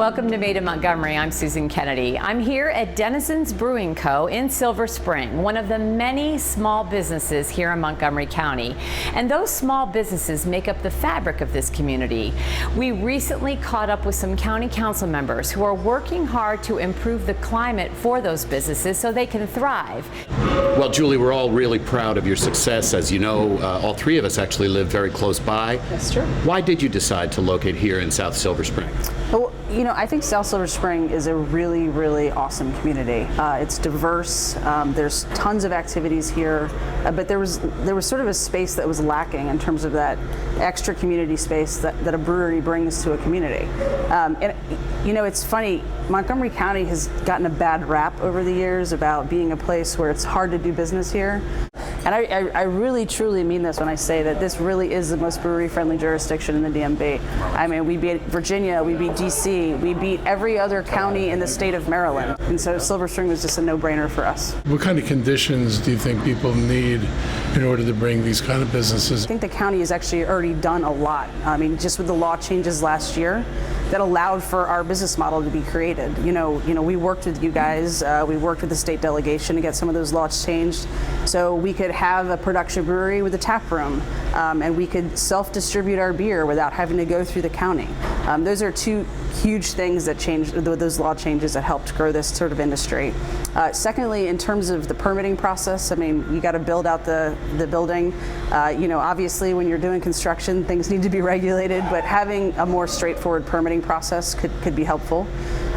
Welcome to Made in Montgomery. I'm Susan Kennedy. I'm here at Denizens Brewing Co. in Silver Spring, one of the many small businesses here in Montgomery County. And those small businesses make up the fabric of this community. We recently caught up with some county council members who are working hard to improve the climate for those businesses so they can thrive. Well, Julie, we're all really proud of your success. As you know, all three of us actually live very close by. That's true. Why did you decide to locate here in South Silver Spring? Well, you know, I think South Silver Spring is a really, really awesome community. It's diverse. There's tons of activities here, but there was sort of a space that was lacking in terms of that extra community space that a brewery brings to a community. And you know, it's funny. Montgomery County has gotten a bad rap over the years about being a place where it's hard to do business here. And I really, truly mean this when I say that this really is the most brewery-friendly jurisdiction in the DMV. I mean, we beat Virginia, we beat DC, we beat every other county in the state of Maryland. And so Silver Spring was just a no-brainer for us. What kind of conditions do you think people need in order to bring these kind of businesses? I think the county has actually already done a lot. I mean, just with the law changes last year, that allowed for our business model to be created. You know, we worked with you guys, we worked with the state delegation to get some of those laws changed, so we could have a production brewery with a tap room, and we could self-distribute our beer without having to go through the county. Those are two huge things that changed, those law changes that helped grow this sort of industry. Secondly, in terms of the permitting process, I mean, you got to build out the building. You know, obviously when you're doing construction, things need to be regulated, but having a more straightforward permitting process could be helpful.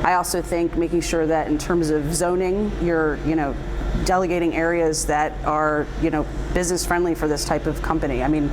I also think making sure that in terms of zoning, you're, you know, delegating areas that are, you know, business friendly for this type of company. I mean,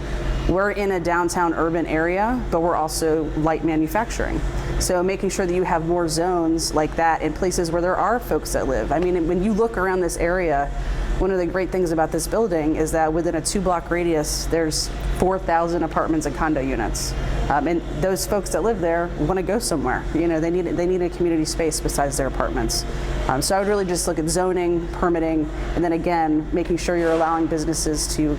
we're in a downtown urban area, but we're also light manufacturing. So making sure that you have more zones like that in places where there are folks that live. I mean, when you look around this area, one of the great things about this building is that within a 2-block radius, there's 4,000 apartments and condo units. And those folks that live there want to go somewhere. You know, they need a community space besides their apartments. So I would really just look at zoning, permitting, and then again, making sure you're allowing businesses to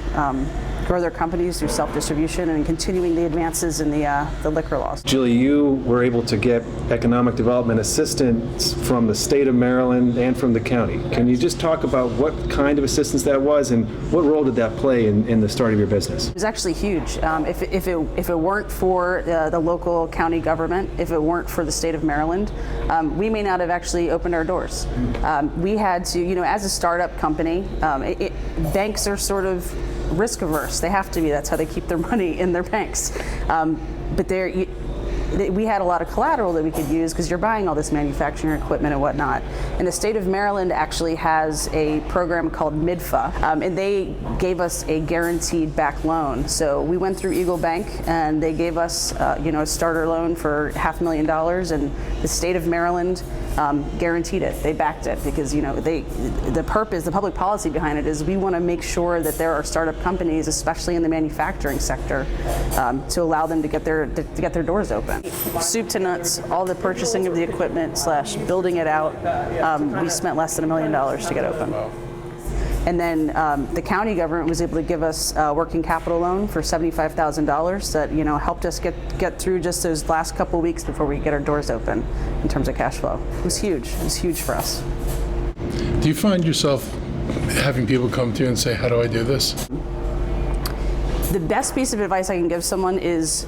grow their companies through self-distribution and continuing the advances in the liquor laws. Julie, you were able to get economic development assistance from the state of Maryland and from the county. Can you just talk about what kind of assistance that was and what role did that play in the start of your business? It was actually huge. If it weren't for the local county government, if it weren't for the state of Maryland, we may not have actually opened our doors. We had to, you know, as a startup company, banks are sort of risk averse. They have to be. That's how they keep their money in their banks. But we had a lot of collateral that we could use because you're buying all this manufacturing equipment and whatnot. And the state of Maryland actually has a program called MIDFA, and they gave us a guaranteed back loan. So we went through Eagle Bank, and they gave us, you know, a starter loan for $500,000, and the state of Maryland guaranteed it. They backed it because, you know, the purpose, the public policy behind it is we want to make sure that there are startup companies, especially in the manufacturing sector, to allow them to get their doors open. Soup to nuts, all the purchasing of the equipment / building it out, we spent less than $1 million to get open. And then the county government was able to give us a working capital loan for $75,000 that, you know, helped us get through just those last couple weeks before we get our doors open in terms of cash flow. It was huge. It was huge for us. Do you find yourself having people come to you and say, how do I do this? The best piece of advice I can give someone is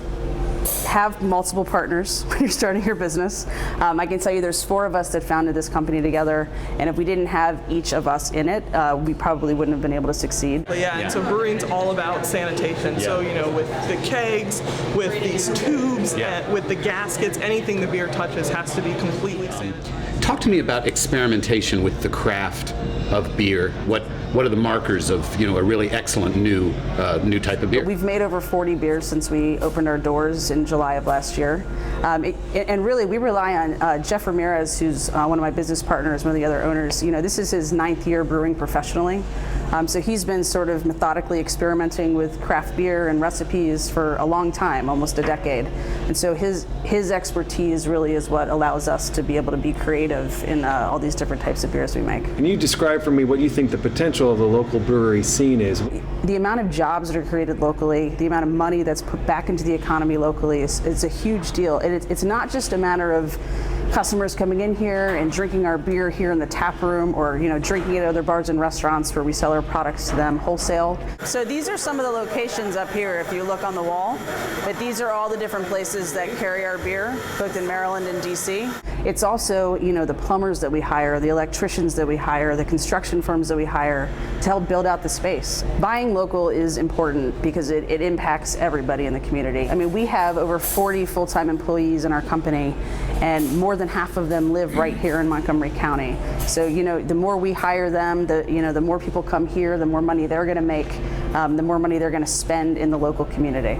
have multiple partners when you're starting your business. I can tell you there's 4 of us that founded this company together, and if we didn't have each of us in it, we probably wouldn't have been able to succeed. But yeah, and so brewing's all about sanitation. Yeah. So, you know, with the kegs, with these tubes, and with the gaskets, anything the beer touches has to be completely sanitized. Talk to me about experimentation with the craft of beer. What are the markers of, you know, a really excellent new type of beer? We've made over 40 beers since we opened our doors in July of last year. And really, we rely on Jeff Ramirez, who's one of my business partners, one of the other owners. You know, this is his 9th year brewing professionally. So he's been sort of methodically experimenting with craft beer and recipes for a long time, almost a decade. And so his expertise really is what allows us to be able to be creative in all these different types of beers we make. Can you describe for me what you think the potential of the local brewery scene is? The amount of jobs that are created locally, the amount of money that's put back into the economy locally is a huge deal. And it's not just a matter of customers coming in here and drinking our beer here in the tap room, or drinking it at other bars and restaurants where we sell our products to them wholesale. So these are some of the locations up here if you look on the wall, but these are all the different places that carry our beer, both in Maryland and DC. It's also, the plumbers that we hire, the electricians that we hire, the construction firms that we hire to help build out the space. Buying local is important because it impacts everybody in the community. I mean, we have over 40 full-time employees in our company, and more than half of them live right here in Montgomery County. So, the more we hire them, the more people come here, the more money they're going to make, the more money they're going to spend in the local community.